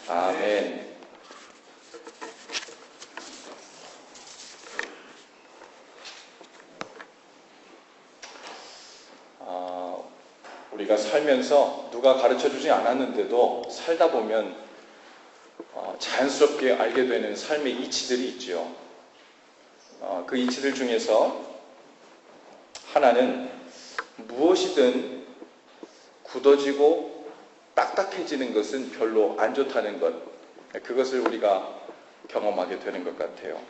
아멘. 우리가 살면서 누가 가르쳐주지 않았는데도 살다 보면 자연스럽게 알게 되는 삶의 이치들이 있죠. 그 이치들 중에서 하나는 무엇이든 굳어지고 딱딱해지는 것은 별로 안 좋다는 것, 그것을 우리가 경험하게 되는 것 같아요.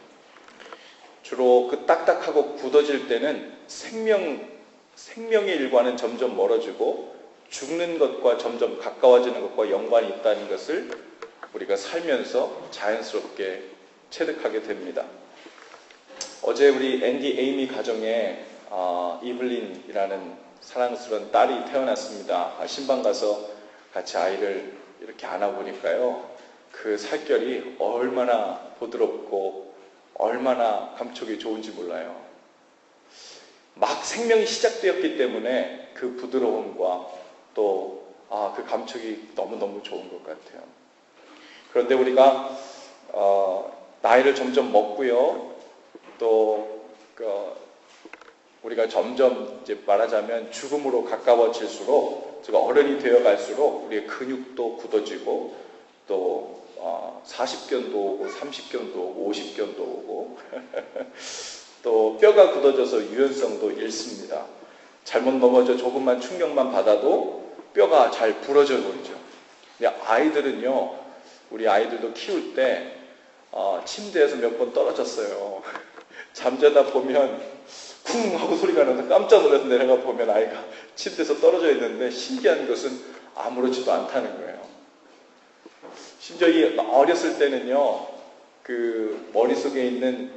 주로 그 딱딱하고 굳어질 때는 생명의 일과는 점점 멀어지고 죽는 것과 점점 가까워지는 것과 연관이 있다는 것을 우리가 살면서 자연스럽게 체득하게 됩니다. 어제 우리 앤디 에이미 가정에 이블린이라는 사랑스러운 딸이 태어났습니다. 신방 가서 같이 아이를 이렇게 안아보니까요, 그 살결이 얼마나 부드럽고 얼마나 감촉이 좋은지 몰라요. 막 생명이 시작되었기 때문에 그 부드러움과 또 그 감촉이 너무너무 좋은 것 같아요. 그런데 우리가 나이를 점점 먹고요, 또 우리가 점점 이제 말하자면 죽음으로 가까워질수록, 제가 어른이 되어 갈수록 우리의 근육도 굳어지고 또 40견도 오고 30견도 오고 50견도 오고 또 뼈가 굳어져서 유연성도 잃습니다. 잘못 넘어져 조금만 충격만 받아도 뼈가 잘 부러져 버리죠. 근데 아이들은요, 우리 아이들도 키울 때 침대에서 몇 번 떨어졌어요. 잠자다 보면 쿵 하고 소리가 나서 깜짝 놀라서 내려가 보면 아이가 침대에서 떨어져 있는데, 신기한 것은 아무렇지도 않다는 거예요. 심지어 어렸을 때는요, 그 머릿속에 있는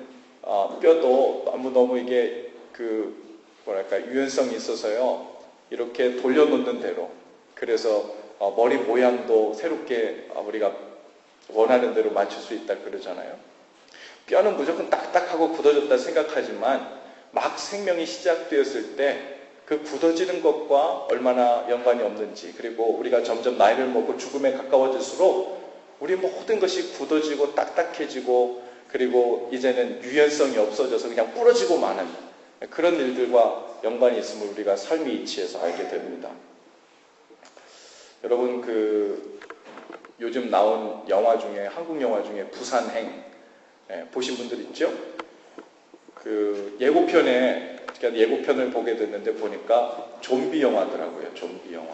뼈도 너무 이게 유연성이 있어서요, 이렇게 돌려놓는 대로, 그래서 머리 모양도 새롭게 우리가 원하는 대로 맞출 수 있다 그러잖아요. 뼈는 무조건 딱딱하고 굳어졌다 생각하지만 막 생명이 시작되었을 때 그 굳어지는 것과 얼마나 연관이 없는지, 그리고 우리가 점점 나이를 먹고 죽음에 가까워질수록 우리 모든 것이 굳어지고 딱딱해지고, 그리고 이제는 유연성이 없어져서 그냥 부러지고 마는 그런 일들과 연관이 있음을 우리가 삶의 이치에서 알게 됩니다. 여러분, 요즘 나온 영화 중에, 한국 영화 중에 부산행 보신 분들 있죠? 예고편을 보게 됐는데 보니까 좀비 영화더라고요. 좀비 영화.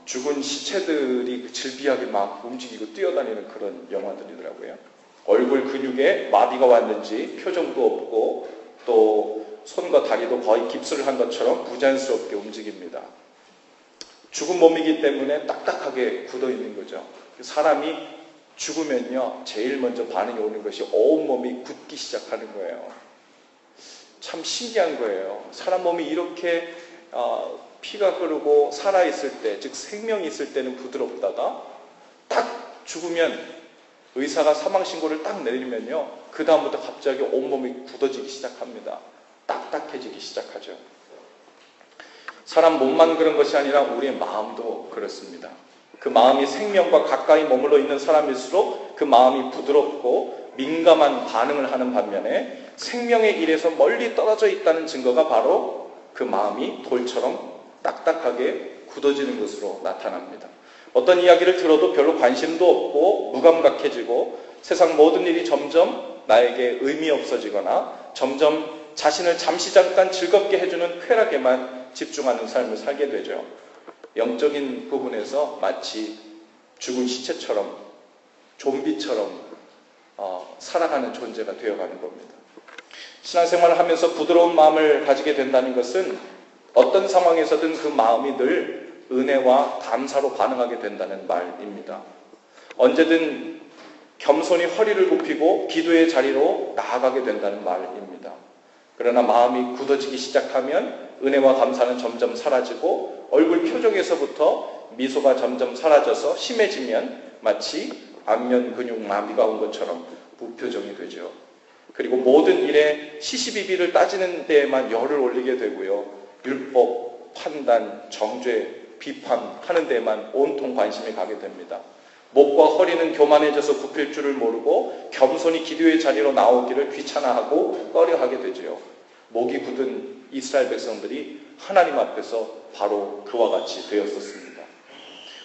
죽은 시체들이 질비하게 막 움직이고 뛰어다니는 그런 영화들이더라고요. 얼굴 근육에 마비가 왔는지 표정도 없고 또 손과 다리도 거의 깁스를 한 것처럼 부자연스럽게 움직입니다. 죽은 몸이기 때문에 딱딱하게 굳어 있는 거죠. 사람이 죽으면요, 제일 먼저 반응이 오는 것이 온몸이 굳기 시작하는 거예요. 참 신기한 거예요. 사람 몸이 이렇게 피가 흐르고 살아있을 때, 즉 생명이 있을 때는 부드럽다가 딱 죽으면 의사가 사망신고를 딱 내리면요, 그 다음부터 갑자기 온몸이 굳어지기 시작합니다. 딱딱해지기 시작하죠. 사람 몸만 그런 것이 아니라 우리의 마음도 그렇습니다. 그 마음이 생명과 가까이 머물러 있는 사람일수록 그 마음이 부드럽고 민감한 반응을 하는 반면에, 생명의 일에서 멀리 떨어져 있다는 증거가 바로 그 마음이 돌처럼 딱딱하게 굳어지는 것으로 나타납니다. 어떤 이야기를 들어도 별로 관심도 없고 무감각해지고 세상 모든 일이 점점 나에게 의미 없어지거나 점점 자신을 잠시 잠깐 즐겁게 해주는 쾌락에만 집중하는 삶을 살게 되죠. 영적인 부분에서 마치 죽은 시체처럼, 좀비처럼 살아가는 존재가 되어가는 겁니다. 신앙생활을 하면서 부드러운 마음을 가지게 된다는 것은 어떤 상황에서든 그 마음이 늘 은혜와 감사로 반응하게 된다는 말입니다. 언제든 겸손히 허리를 굽히고 기도의 자리로 나아가게 된다는 말입니다. 그러나 마음이 굳어지기 시작하면 은혜와 감사는 점점 사라지고 얼굴 표정에서부터 미소가 점점 사라져서 심해지면 마치 안면 근육 마비가 온 것처럼 무표정이 되죠. 그리고 모든 일에 시시비비를 따지는 데에만 열을 올리게 되고요. 율법, 판단, 정죄, 비판하는 데에만 온통 관심이 가게 됩니다. 목과 허리는 교만해져서 굽힐 줄을 모르고 겸손히 기도의 자리로 나오기를 귀찮아하고 꺼려하게 되지요. 목이 굳은 이스라엘 백성들이 하나님 앞에서 바로 그와 같이 되었었습니다.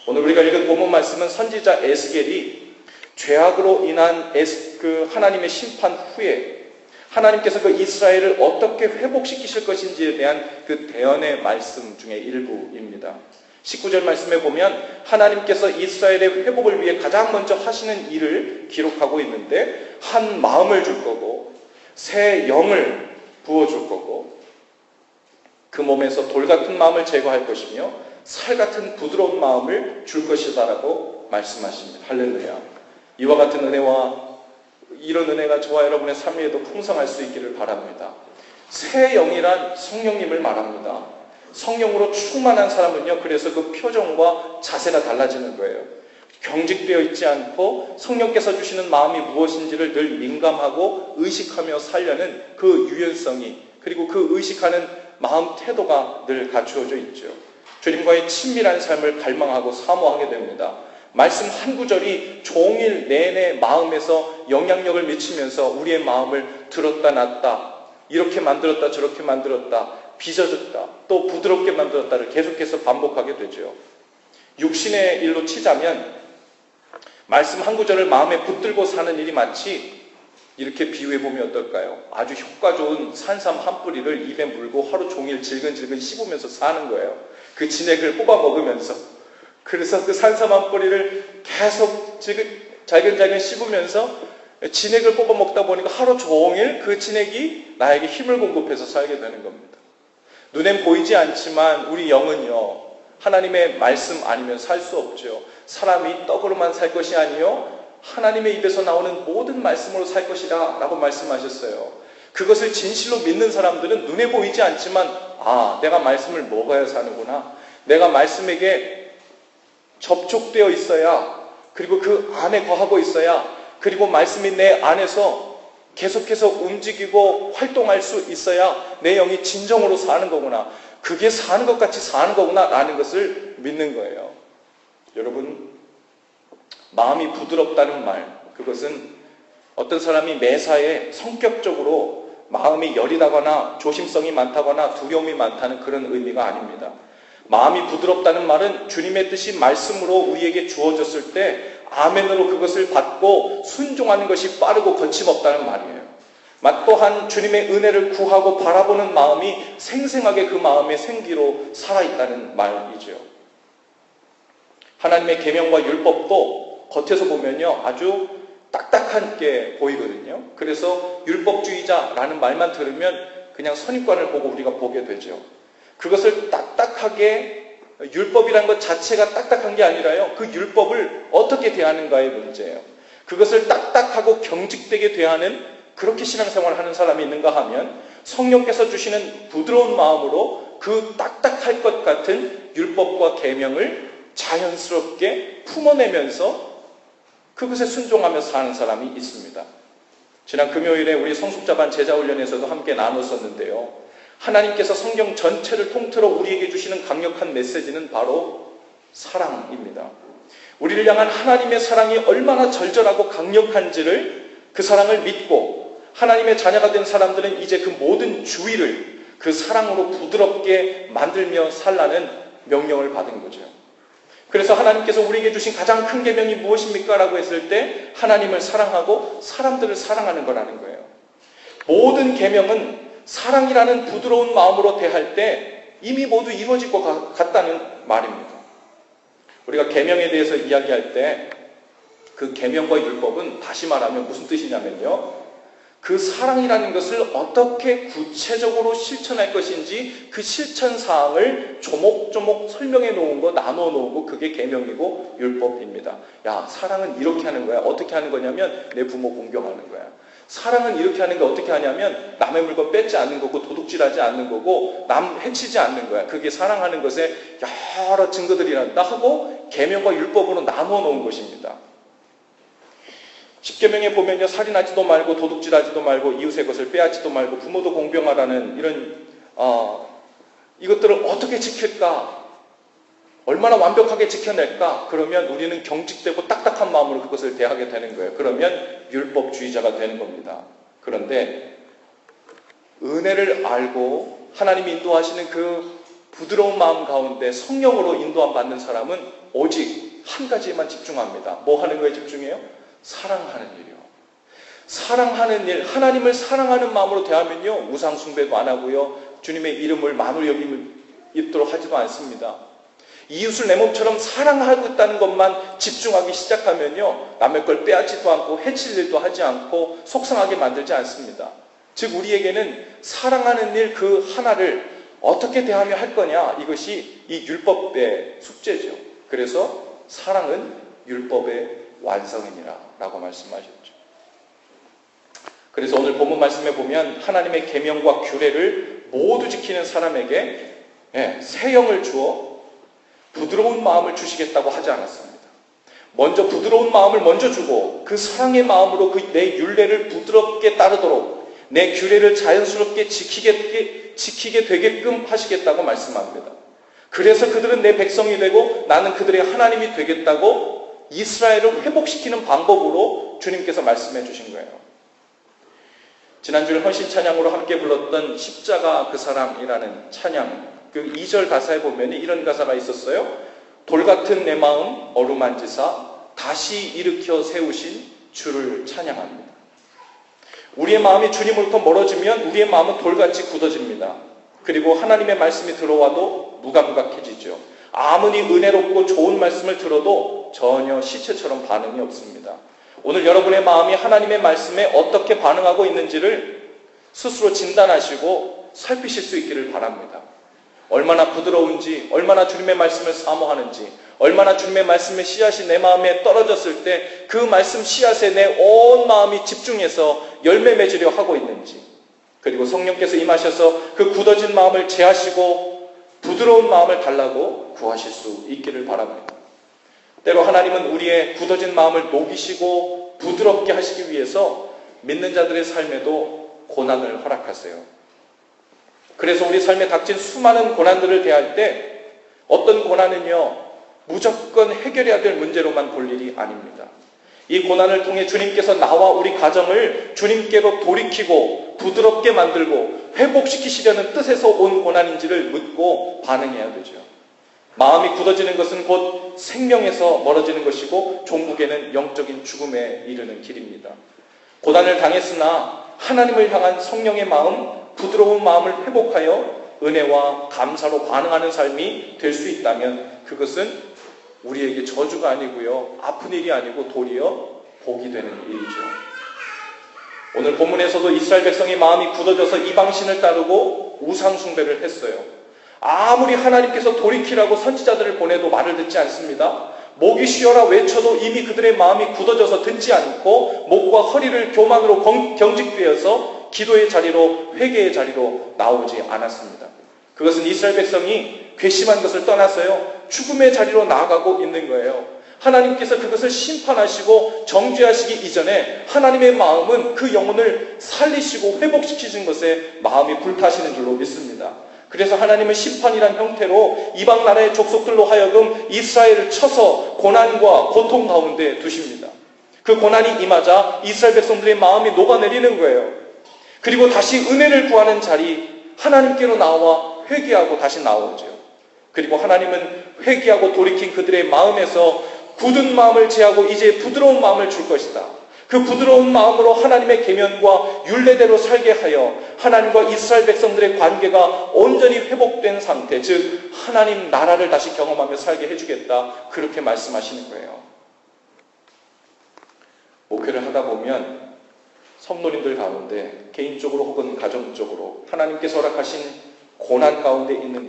오늘 우리가 읽은 본문 말씀은 선지자 에스겔이 죄악으로 인한 그 하나님의 심판 후에 하나님께서 그 이스라엘을 어떻게 회복시키실 것인지에 대한 그 대언의 말씀 중에 일부입니다. 19절 말씀에 보면 하나님께서 이스라엘의 회복을 위해 가장 먼저 하시는 일을 기록하고 있는데, 한 마음을 줄 거고 새 영을 부어줄 거고 그 몸에서 돌 같은 마음을 제거할 것이며 살 같은 부드러운 마음을 줄 것이다라고 말씀하십니다. 할렐루야. 이와 같은 은혜와 이런 은혜가 저와 여러분의 삶 위에도 풍성할 수 있기를 바랍니다. 새 영이란 성령님을 말합니다. 성령으로 충만한 사람은요, 그래서 그 표정과 자세가 달라지는 거예요. 경직되어 있지 않고 성령께서 주시는 마음이 무엇인지를 늘 민감하고 의식하며 살려는 그 유연성이, 그리고 그 의식하는 마음 태도가 늘 갖추어져 있죠. 주님과의 친밀한 삶을 갈망하고 사모하게 됩니다. 말씀 한 구절이 종일 내내 마음에서 영향력을 미치면서 우리의 마음을 들었다 놨다, 이렇게 만들었다 저렇게 만들었다, 빚어졌다 또 부드럽게 만들었다를 계속해서 반복하게 되죠. 육신의 일로 치자면 말씀 한 구절을 마음에 붙들고 사는 일이 마치 이렇게 비유해보면 어떨까요? 아주 효과 좋은 산삼 한 뿌리를 입에 물고 하루 종일 질근질근 씹으면서 사는 거예요. 그 진액을 뽑아 먹으면서. 그래서 그 산삼 한 뿌리를 계속 잘근잘근 씹으면서 진액을 뽑아 먹다 보니까 하루 종일 그 진액이 나에게 힘을 공급해서 살게 되는 겁니다. 눈엔 보이지 않지만 우리 영은요, 하나님의 말씀 아니면 살 수 없죠. 사람이 떡으로만 살 것이 아니요 하나님의 입에서 나오는 모든 말씀으로 살 것이다 라고 말씀하셨어요. 그것을 진실로 믿는 사람들은 눈에 보이지 않지만, 아, 내가 말씀을 먹어야 사는구나, 내가 말씀에게 접촉되어 있어야, 그리고 그 안에 거하고 있어야, 그리고 말씀이 내 안에서 계속해서 움직이고 활동할 수 있어야 내 영이 진정으로 사는 거구나, 그게 사는 것 같이 사는 거구나 라는 것을 믿는 거예요. 여러분, 마음이 부드럽다는 말, 그것은 어떤 사람이 매사에 성격적으로 마음이 여리다거나 조심성이 많다거나 두려움이 많다는 그런 의미가 아닙니다. 마음이 부드럽다는 말은 주님의 뜻이 말씀으로 우리에게 주어졌을 때 아멘으로 그것을 받고 순종하는 것이 빠르고 거침없다는 말이에요. 또한 주님의 은혜를 구하고 바라보는 마음이 생생하게 그 마음의 생기로 살아있다는 말이죠. 하나님의 계명과 율법도 겉에서 보면요 아주 딱딱하게 보이거든요. 그래서 율법주의자라는 말만 들으면 그냥 선입관을 보고 우리가 보게 되죠. 그것을 딱딱하게, 율법이라는 것 자체가 딱딱한 게 아니라요, 그 율법을 어떻게 대하는가의 문제예요. 그것을 딱딱하고 경직되게 대하는, 그렇게 신앙생활을 하는 사람이 있는가 하면 성령께서 주시는 부드러운 마음으로 그 딱딱할 것 같은 율법과 계명을 자연스럽게 품어내면서 그것에 순종하며 사는 사람이 있습니다. 지난 금요일에 우리 성숙자반 제자훈련에서도 함께 나눴었는데요, 하나님께서 성경 전체를 통틀어 우리에게 주시는 강력한 메시지는 바로 사랑입니다. 우리를 향한 하나님의 사랑이 얼마나 절절하고 강력한지를, 그 사랑을 믿고 하나님의 자녀가 된 사람들은 이제 그 모든 주의를 그 사랑으로 부드럽게 만들며 살라는 명령을 받은 거죠. 그래서 하나님께서 우리에게 주신 가장 큰 계명이 무엇입니까? 라고 했을 때 하나님을 사랑하고 사람들을 사랑하는 거라는 거예요. 모든 계명은 사랑이라는 부드러운 마음으로 대할 때 이미 모두 이루어질 것 같다는 말입니다. 우리가 계명에 대해서 이야기할 때 그 계명과 율법은 다시 말하면 무슨 뜻이냐면요, 그 사랑이라는 것을 어떻게 구체적으로 실천할 것인지 그 실천 사항을 조목조목 설명해 놓은 거, 나눠 놓은 거, 그게 계명이고 율법입니다. 야, 사랑은 이렇게 하는 거야. 어떻게 하는 거냐면 내 부모 공경하는 거야. 사랑은 이렇게 하는 게 어떻게 하냐면 남의 물건 뺏지 않는 거고 도둑질하지 않는 거고 남 해치지 않는 거야. 그게 사랑하는 것에 여러 증거들이란다 하고 계명과 율법으로 나눠 놓은 것입니다. 십계명에 보면요, 살인하지도 말고 도둑질하지도 말고 이웃의 것을 빼앗지도 말고 부모도 공경하라는 이런 이것들을 어떻게 지킬까? 얼마나 완벽하게 지켜낼까? 그러면 우리는 경직되고 딱딱한 마음으로 그것을 대하게 되는 거예요. 그러면 율법주의자가 되는 겁니다. 그런데 은혜를 알고 하나님이 인도하시는 그 부드러운 마음 가운데 성령으로 인도함 받는 사람은 오직 한 가지에만 집중합니다. 뭐 하는 거에 집중해요? 사랑하는 일이요. 사랑하는 일, 하나님을 사랑하는 마음으로 대하면요, 우상 숭배도 안 하고요, 주님의 이름을 만으로 여기도록 하지도 않습니다. 이웃을 내 몸처럼 사랑하고 있다는 것만 집중하기 시작하면요, 남의 걸 빼앗지도 않고 해칠 일도 하지 않고 속상하게 만들지 않습니다. 즉 우리에게는 사랑하는 일 그 하나를 어떻게 대하며 할 거냐, 이것이 이 율법의 숙제죠. 그래서 사랑은 율법의 완성이니라 라고 말씀하셨죠. 그래서 오늘 본문 말씀에 보면 하나님의 계명과 규례를 모두 지키는 사람에게 새 영을 주어 부드러운 마음을 주시겠다고 하지 않았습니다. 먼저 부드러운 마음을 먼저 주고 그 사랑의 마음으로 그 내 율례를 부드럽게 따르도록 내 규례를 자연스럽게 지키게 되게끔 하시겠다고 말씀합니다. 그래서 그들은 내 백성이 되고 나는 그들의 하나님이 되겠다고 이스라엘을 회복시키는 방법으로 주님께서 말씀해 주신 거예요. 지난주에 헌신 찬양으로 함께 불렀던 십자가 그 사람이라는 찬양, 그 2절 가사에 보면 이런 가사가 있었어요. 돌같은 내 마음 어루만지사 다시 일으켜 세우신 주를 찬양합니다. 우리의 마음이 주님으로부터 멀어지면 우리의 마음은 돌같이 굳어집니다. 그리고 하나님의 말씀이 들어와도 무감각해지죠. 아무리 은혜롭고 좋은 말씀을 들어도 전혀 시체처럼 반응이 없습니다. 오늘 여러분의 마음이 하나님의 말씀에 어떻게 반응하고 있는지를 스스로 진단하시고 살피실 수 있기를 바랍니다. 얼마나 부드러운지, 얼마나 주님의 말씀을 사모하는지, 얼마나 주님의 말씀의 씨앗이 내 마음에 떨어졌을 때 그 말씀 씨앗에 내 온 마음이 집중해서 열매 맺으려 하고 있는지, 그리고 성령께서 임하셔서 그 굳어진 마음을 제하시고 부드러운 마음을 달라고 구하실 수 있기를 바랍니다. 때로 하나님은 우리의 굳어진 마음을 녹이시고 부드럽게 하시기 위해서 믿는 자들의 삶에도 고난을 허락하세요. 그래서 우리 삶에 닥친 수많은 고난들을 대할 때 어떤 고난은요, 무조건 해결해야 될 문제로만 볼 일이 아닙니다. 이 고난을 통해 주님께서 나와 우리 가정을 주님께로 돌이키고 부드럽게 만들고 회복시키시려는 뜻에서 온 고난인지를 묻고 반응해야 되죠. 마음이 굳어지는 것은 곧 생명에서 멀어지는 것이고 종국에는 영적인 죽음에 이르는 길입니다. 고난을 당했으나 하나님을 향한 성령의 마음, 부드러운 마음을 회복하여 은혜와 감사로 반응하는 삶이 될 수 있다면 그것은 우리에게 저주가 아니고요, 아픈 일이 아니고 도리어 복이 되는 일이죠. 오늘 본문에서도 이스라엘 백성의 마음이 굳어져서 이방신을 따르고 우상 숭배를 했어요. 아무리 하나님께서 돌이키라고 선지자들을 보내도 말을 듣지 않습니다. 목이 쉬어라 외쳐도 이미 그들의 마음이 굳어져서 듣지 않고 목과 허리를 교만으로 경직되어서 기도의 자리로, 회개의 자리로 나오지 않았습니다. 그것은 이스라엘 백성이 괘씸한 것을 떠나서요, 죽음의 자리로 나아가고 있는 거예요. 하나님께서 그것을 심판하시고 정죄하시기 이전에 하나님의 마음은 그 영혼을 살리시고 회복시키신 것에 마음이 불타시는 줄로 믿습니다. 그래서 하나님은 심판이란 형태로 이방 나라의 족속들로 하여금 이스라엘을 쳐서 고난과 고통 가운데 두십니다. 그 고난이 임하자 이스라엘 백성들의 마음이 녹아내리는 거예요. 그리고 다시 은혜를 구하는 자리, 하나님께로 나와 회개하고 다시 나오죠. 그리고 하나님은 회개하고 돌이킨 그들의 마음에서 굳은 마음을 제하고 이제 부드러운 마음을 줄 것이다. 그 부드러운 마음으로 하나님의 계명과 율례대로 살게 하여 하나님과 이스라엘 백성들의 관계가 온전히 회복된 상태, 즉 하나님 나라를 다시 경험하며 살게 해주겠다, 그렇게 말씀하시는 거예요. 목회를 하다 보면 성도님들 가운데 개인적으로 혹은 가정적으로 하나님께서 허락하신 고난 가운데 있는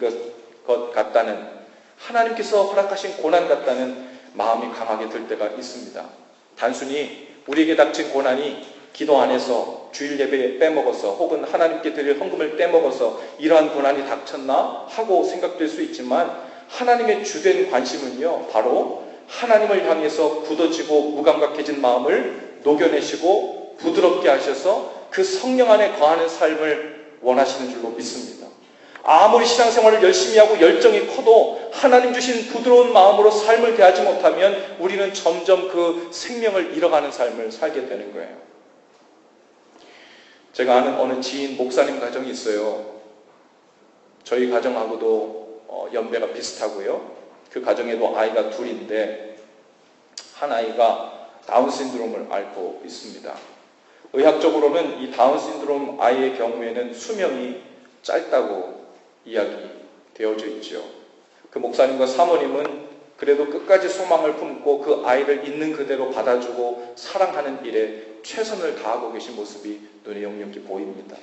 것 같다는, 하나님께서 허락하신 고난 같다는 마음이 강하게 들 때가 있습니다. 단순히 우리에게 닥친 고난이 기도 안에서 주일 예배에 빼먹어서 혹은 하나님께 드릴 헌금을 떼먹어서 이러한 고난이 닥쳤나 하고 생각될 수 있지만, 하나님의 주된 관심은요, 바로 하나님을 향해서 굳어지고 무감각해진 마음을 녹여내시고 부드럽게 하셔서 그 성령 안에 거하는 삶을 원하시는 줄로 믿습니다. 아무리 신앙생활을 열심히 하고 열정이 커도 하나님 주신 부드러운 마음으로 삶을 대하지 못하면 우리는 점점 그 생명을 잃어가는 삶을 살게 되는 거예요. 제가 아는 어느 지인 목사님 가정이 있어요. 저희 가정하고도 연배가 비슷하고요. 그 가정에도 아이가 둘인데 한 아이가 다운 신드롬을 앓고 있습니다. 의학적으로는 이 다운 신드롬 아이의 경우에는 수명이 짧다고 이야기되어져 있죠. 그 목사님과 사모님은 그래도 끝까지 소망을 품고 그 아이를 있는 그대로 받아주고 사랑하는 일에 최선을 다하고 계신 모습이 눈에 역력히 보입니다.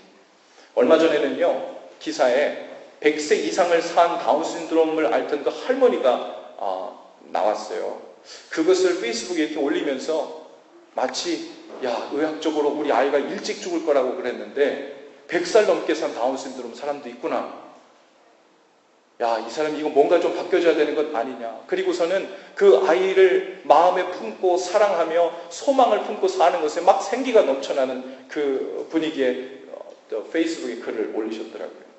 얼마 전에는요, 기사에 100세 이상을 산 다운 신드롬을 앓던 그 할머니가 나왔어요. 그것을 페이스북에 이렇게 올리면서 마치 의학적으로 우리 아이가 일찍 죽을 거라고 그랬는데 100살 넘게 산 다운 신드롬 사람도 있구나. 이 사람이 이거 뭔가 좀 바뀌어져야 되는 것 아니냐. 그리고서는 그 아이를 마음에 품고 사랑하며 소망을 품고 사는 것에 막 생기가 넘쳐나는 그 분위기에 페이스북에 글을 올리셨더라고요.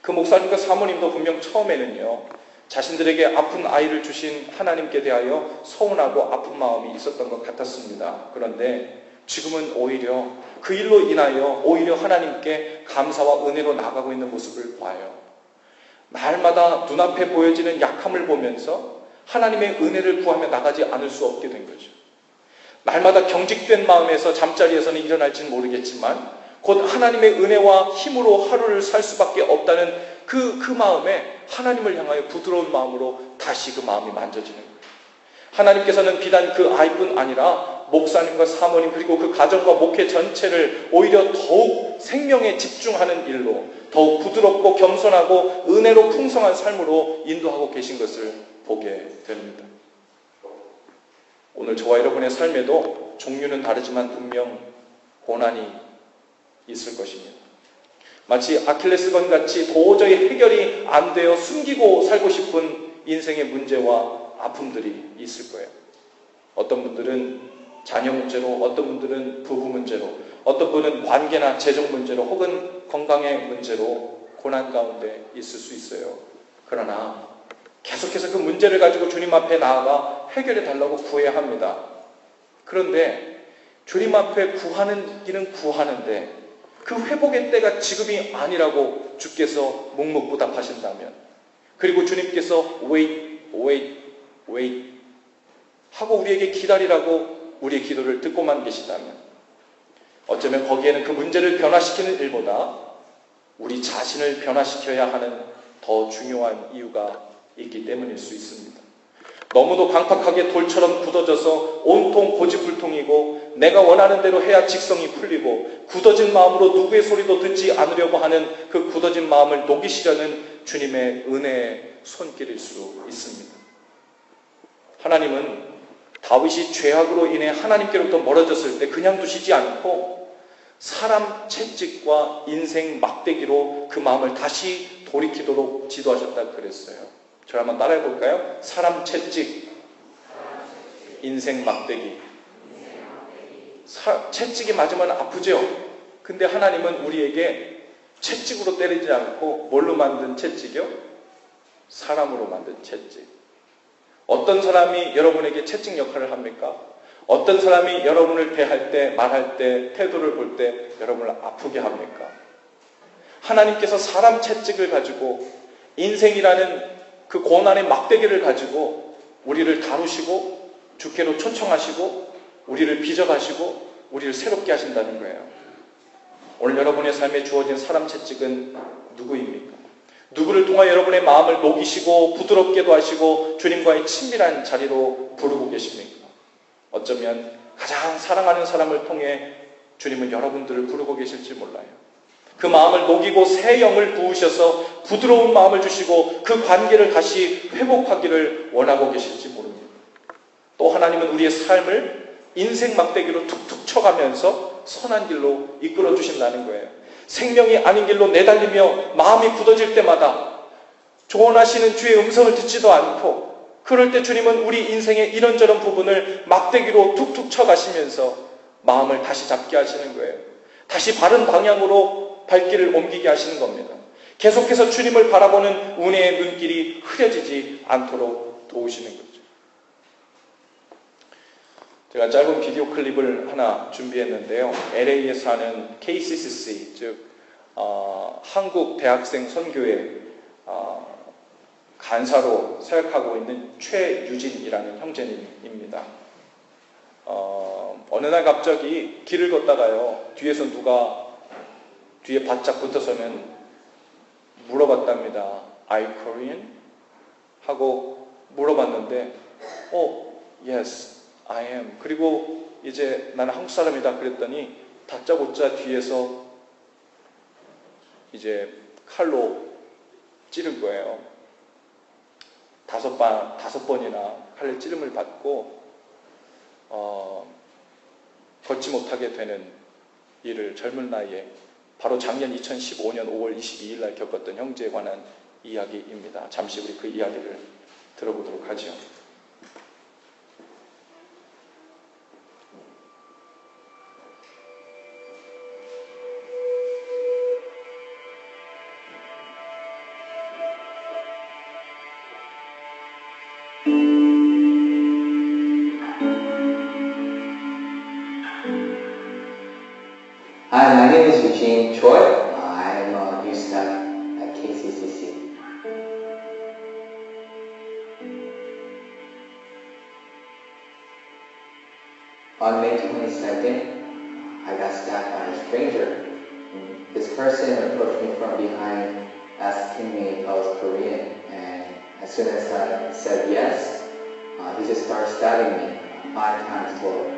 그 목사님과 사모님도 분명 처음에는요, 자신들에게 아픈 아이를 주신 하나님께 대하여 서운하고 아픈 마음이 있었던 것 같았습니다. 그런데 지금은 오히려 그 일로 인하여 오히려 하나님께 감사와 은혜로 나가고 있는 모습을 봐요. 날마다 눈앞에 보여지는 약함을 보면서 하나님의 은혜를 구하며 나가지 않을 수 없게 된 거죠. 날마다 경직된 마음에서 잠자리에서는 일어날지는 모르겠지만 곧 하나님의 은혜와 힘으로 하루를 살 수밖에 없다는 그 마음에 하나님을 향하여 부드러운 마음으로 다시 그 마음이 만져지는 거예요. 하나님께서는 비단 그 아이뿐 아니라 목사님과 사모님 그리고 그 가정과 목회 전체를 오히려 더욱 생명에 집중하는 일로 더욱 부드럽고 겸손하고 은혜로 풍성한 삶으로 인도하고 계신 것을 보게 됩니다. 오늘 저와 여러분의 삶에도 종류는 다르지만 분명 고난이 있을 것입니다. 마치 아킬레스건 같이 도저히 해결이 안 되어 숨기고 살고 싶은 인생의 문제와 아픔들이 있을 거예요. 어떤 분들은 자녀 문제로, 어떤 분들은 부부 문제로, 어떤 분은 관계나 재정 문제로 혹은 건강의 문제로 고난 가운데 있을 수 있어요. 그러나 계속해서 그 문제를 가지고 주님 앞에 나아가 해결해 달라고 구해야 합니다. 그런데 주님 앞에 구하는 길은 구하는데 그 회복의 때가 지금이 아니라고 주께서 묵묵부답하신다면, 그리고 주님께서 wait 하고 우리에게 기다리라고 우리의 기도를 듣고만 계시다면, 어쩌면 거기에는 그 문제를 변화시키는 일보다 우리 자신을 변화시켜야 하는 더 중요한 이유가 있기 때문일 수 있습니다. 너무도 강팍하게 돌처럼 굳어져서 온통 고집불통이고 내가 원하는 대로 해야 직성이 풀리고 굳어진 마음으로 누구의 소리도 듣지 않으려고 하는 그 굳어진 마음을 녹이시려는 주님의 은혜의 손길일 수 있습니다. 하나님은 다윗이 죄악으로 인해 하나님께로부터 멀어졌을 때 그냥 두시지 않고 사람 채찍과 인생 막대기로 그 마음을 다시 돌이키도록 지도하셨다 그랬어요. 저를 한번 따라해 볼까요? 사람 채찍, 인생 막대기. 채찍이 맞으면 아프죠? 근데 하나님은 우리에게 채찍으로 때리지 않고 뭘로 만든 채찍이요? 사람으로 만든 채찍. 어떤 사람이 여러분에게 채찍 역할을 합니까? 어떤 사람이 여러분을 대할 때, 말할 때, 태도를 볼 때 여러분을 아프게 합니까? 하나님께서 사람 채찍을 가지고 인생이라는 그 고난의 막대기를 가지고 우리를 다루시고 주께로 초청하시고 우리를 빚어가시고 우리를 새롭게 하신다는 거예요. 오늘 여러분의 삶에 주어진 사람 채찍은 누구입니까? 누구를 통하여 여러분의 마음을 녹이시고 부드럽게도 하시고 주님과의 친밀한 자리로 부르고 계십니까? 어쩌면 가장 사랑하는 사람을 통해 주님은 여러분들을 부르고 계실지 몰라요. 그 마음을 녹이고 새 영을 부으셔서 부드러운 마음을 주시고 그 관계를 다시 회복하기를 원하고 계실지 모릅니다. 또 하나님은 우리의 삶을 인생 막대기로 툭툭 쳐가면서 선한 길로 이끌어 주신다는 거예요. 생명이 아닌 길로 내달리며 마음이 굳어질 때마다 조언하시는 주의 음성을 듣지도 않고, 그럴 때 주님은 우리 인생의 이런저런 부분을 막대기로 툭툭 쳐가시면서 마음을 다시 잡게 하시는 거예요. 다시 바른 방향으로 발길을 옮기게 하시는 겁니다. 계속해서 주님을 바라보는 은혜의 눈길이 흐려지지 않도록 도우시는 거죠. 제가 짧은 비디오 클립을 하나 준비했는데요. LA에 사는 KCCC, 즉 한국 대학생 선교회 간사로 사역하고 있는 최유진이라는 형제님입니다. 어느 날 갑자기 길을 걷다가요, 뒤에서 누가 뒤에 바짝 붙어서는 물어봤답니다. Are you Korean? 하고 물어봤는데, Yes, I am. 그리고 이제 나는 한국 사람이다 그랬더니 다짜고짜 뒤에서 이제 칼로 찌른 거예요. 5번이나 칼로 찌름을 받고 걷지 못하게 되는 일을 젊은 나이에 바로 작년 2015년 5월 22일 날 겪었던 형제에 관한 이야기입니다. 잠시 우리 그 이야기를 들어보도록 하죠. Hi, my name is Eugene Choi. I am a new staff at KCCC. On May 22nd, I got stabbed by a stranger. This person approached me from behind, asking me if I was Korean, and as soon as I said yes, he just started stabbing me 5 times more,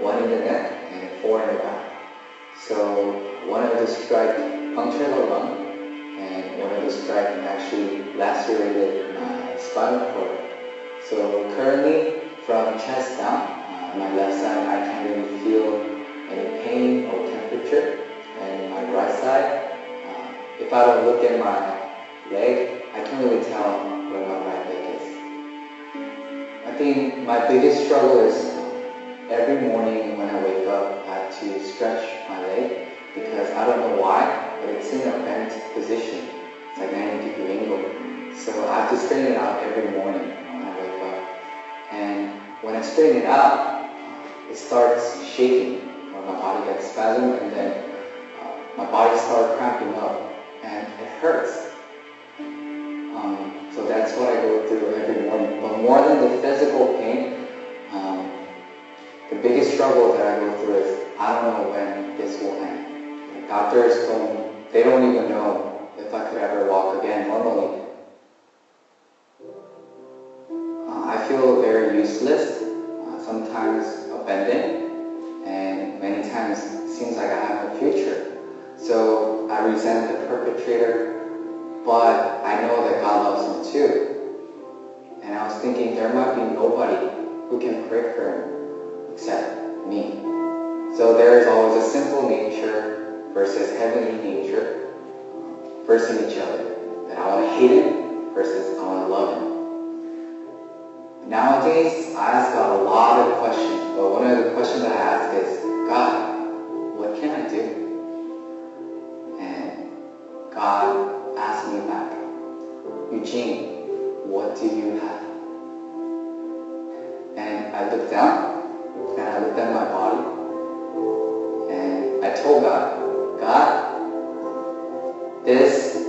1 in the neck and 4 in the back. So one of the strikes punctured the lung, and one of the strikes actually lacerated my spinal cord. So currently, from chest down, my left side, I can't really feel any pain or temperature, and my right side, if I don't look at my leg, I can't really tell where my right leg is. I think my biggest struggle is every morning when I wake up, I have to stretch my leg because I don't know why, but it's in a bent position. It's like 90-degree angle. So I have to straighten it out every morning when I wake up. And when I straighten it out, it starts shaking, or my body gets spasm, and then my body starts cramping up, and it hurts. So that's what I go through every morning. But more than the physical pain, the biggest struggle that I go through is I don't know when this will end. The doctors they don't even know if I could ever walk again normally. I feel very useless, sometimes abandoned, and many times it seems like I have no future. So I resent the perpetrator, but I know that God loves him too. And I was thinking there might be nobody who can pray for him except me. So there is always a simple nature versus heavenly nature versus each other. That I want to hate him versus I want to love him. Nowadays, I ask God a lot of questions, but one of the questions that I ask is, God, what can I do? And God asked me back, Eugene, what do you have? And I looked down, and I looked at my body, and I told God, God, this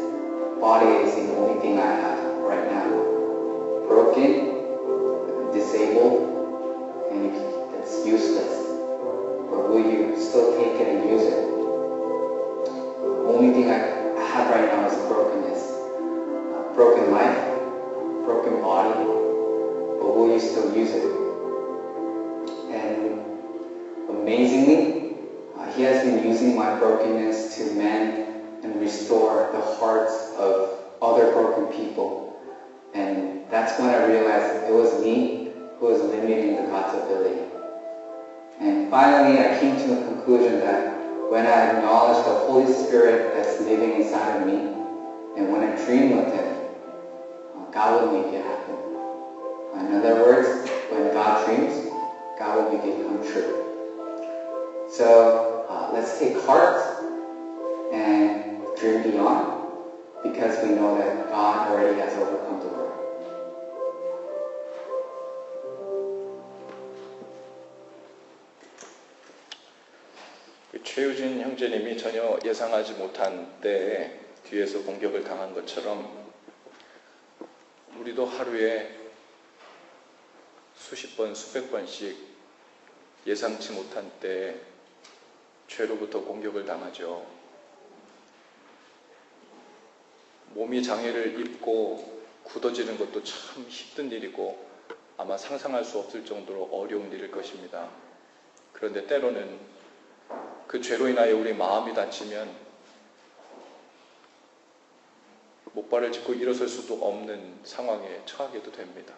body is the only thing I have right now. Broken, disabled, and it's useless. But will you still take it and use it? The only thing I have right now is brokenness. Broken life, broken body, but will you still use it? And amazingly, he has been using my brokenness to mend and restore the hearts of other broken people. And that's when I realized it was me who was limiting the God's ability. And finally, I came to the conclusion that when I acknowledge the Holy Spirit that's living inside of me, and when I dream with Him, God will make it happen. In other words, when God dreams, God will make it come true. So let's take heart and dream beyond, because we know that God already has overcome the world. 최유진 형제님이 전혀 예상하지 못한 때에 뒤에서 공격을 당한 것처럼 우리도 하루에 수십 번, 수백 번씩 예상치 못한 때에 죄로부터 공격을 당하죠. 몸이 장애를 입고 굳어지는 것도 참 힘든 일이고 아마 상상할 수 없을 정도로 어려운 일일 것입니다. 그런데 때로는 그 죄로 인하여 우리 마음이 다치면 목발을 짚고 일어설 수도 없는 상황에 처하게도 됩니다.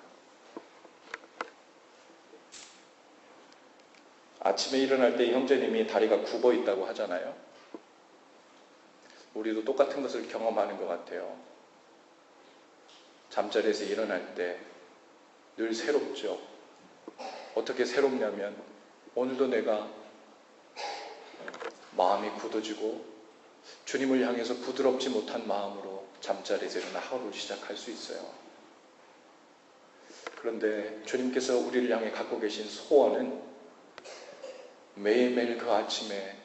아침에 일어날 때 형제님이 다리가 굽어 있다고 하잖아요. 우리도 똑같은 것을 경험하는 것 같아요. 잠자리에서 일어날 때 늘 새롭죠. 어떻게 새롭냐면 오늘도 내가 마음이 굳어지고 주님을 향해서 부드럽지 못한 마음으로 잠자리에서 일어나 하루를 시작할 수 있어요. 그런데 주님께서 우리를 향해 갖고 계신 소원은 매일매일 그 아침에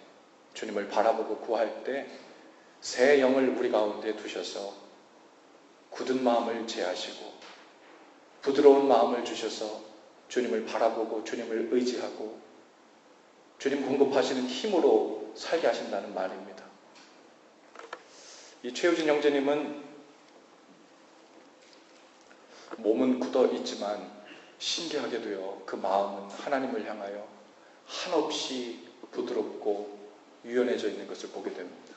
주님을 바라보고 구할 때 새 영을 우리 가운데 두셔서 굳은 마음을 제하시고 부드러운 마음을 주셔서 주님을 바라보고 주님을 의지하고 주님 공급하시는 힘으로 살게 하신다는 말입니다. 이 최우진 형제님은 몸은 굳어 있지만 신기하게도요, 그 마음은 하나님을 향하여 한없이 부드럽고 유연해져 있는 것을 보게 됩니다.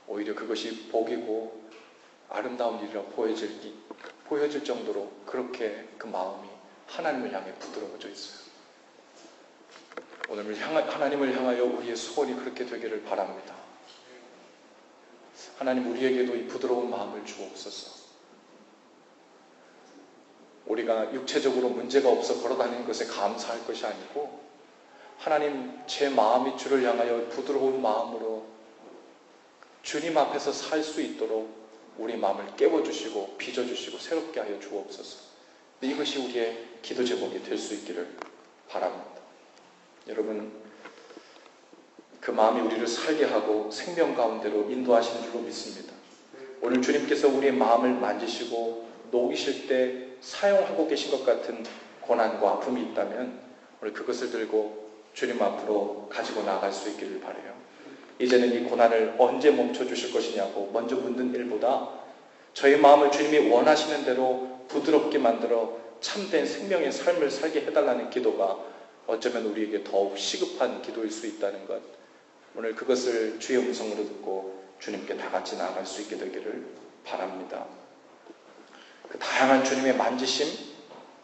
오히려 그것이 복이고 아름다운 일이라 보여질 정도로 그렇게 그 마음이 하나님을 향해 부드러워져 있어요. 오늘 하나님을 향하여 우리의 소원이 그렇게 되기를 바랍니다. 하나님, 우리에게도 이 부드러운 마음을 주옵소서. 우리가 육체적으로 문제가 없어 걸어다니는 것에 감사할 것이 아니고 하나님, 제 마음이 주를 향하여 부드러운 마음으로 주님 앞에서 살 수 있도록 우리 마음을 깨워주시고 빚어주시고 새롭게 하여 주옵소서. 이것이 우리의 기도 제목이 될 수 있기를 바랍니다. 여러분, 그 마음이 우리를 살게 하고 생명 가운데로 인도하시는 줄로 믿습니다. 오늘 주님께서 우리의 마음을 만지시고 녹이실 때 사용하고 계신 것 같은 고난과 아픔이 있다면 오늘 그것을 들고 주님 앞으로 가지고 나아갈 수 있기를 바라요. 이제는 이 고난을 언제 멈춰주실 것이냐고 먼저 묻는 일보다 저희 마음을 주님이 원하시는 대로 부드럽게 만들어 참된 생명의 삶을 살게 해달라는 기도가 어쩌면 우리에게 더욱 시급한 기도일 수 있다는 것, 오늘 그것을 주의 음성으로 듣고 주님께 다 같이 나아갈 수 있게 되기를 바랍니다. 그 다양한 주님의 만지심,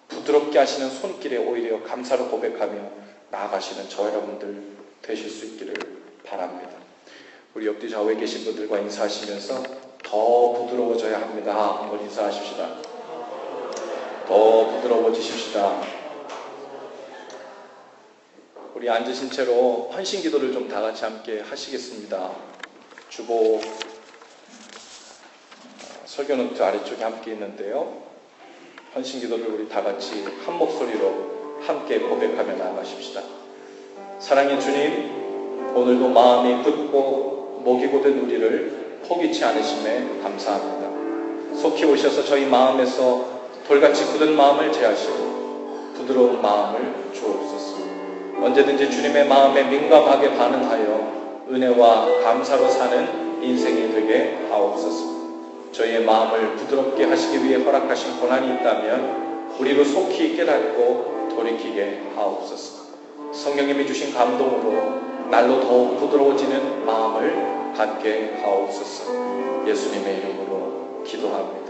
부드럽게 하시는 손길에 오히려 감사로 고백하며 나아가시는 저 여러분들 되실 수 있기를 바랍니다. 우리 옆뒤 좌우에 계신 분들과 인사하시면서 더 부드러워져야 합니다. 한번 인사하십시다. 더 부드러워지십시다. 우리 앉으신 채로 헌신 기도를 좀 다 같이 함께 하시겠습니다. 주보 설교 노트 아래쪽에 함께 있는데요. 헌신 기도를 우리 다 같이 한 목소리로 함께 고백하며 나아가십시다. 사랑의 주님, 오늘도 마음이 굳고 목이 고된 우리를 포기치 않으심에 감사합니다. 속히 오셔서 저희 마음에서 돌같이 굳은 마음을 제하시고 부드러운 마음을 주옵소서. 언제든지 주님의 마음에 민감하게 반응하여 은혜와 감사로 사는 인생이 되게 하옵소서. 저희의 마음을 부드럽게 하시기 위해 허락하신 고난이 있다면 우리로 속히 깨닫고 돌이키게 하옵소서. 성령님이 주신 감동으로 날로 더욱 부드러워지는 마음을 갖게 하옵소서. 예수님의 이름으로 기도합니다.